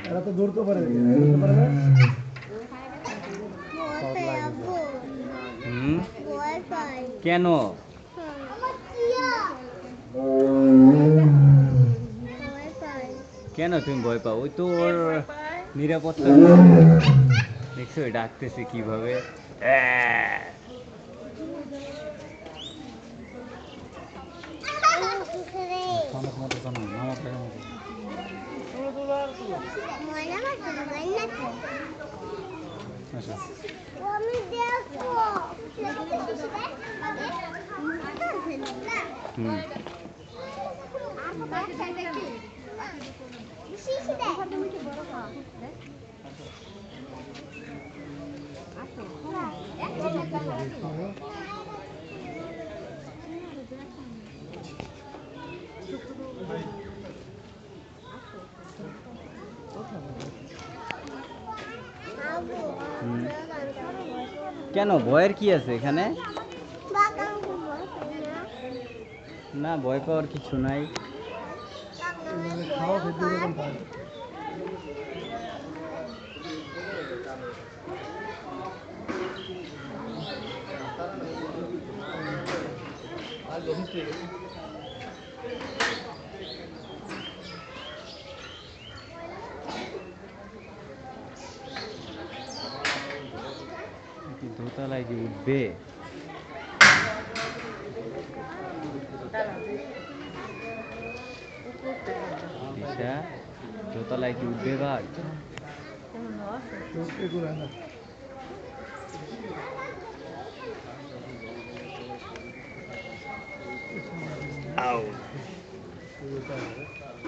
এরা তো দৌড়তে পারে কেন? কেন তুমি ভয় পাও? ওই তো ওর নিরাপত্তা দেখছো ডাকতেছে কিভাবে। কেন ভয়ের কি আছে এখানে? না ভয় পাওয়ার কিছু নাই। দোতলায় যে উঠবে দিশা, দোতলায় কি উঠবে এবার?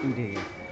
উঠে গেছে।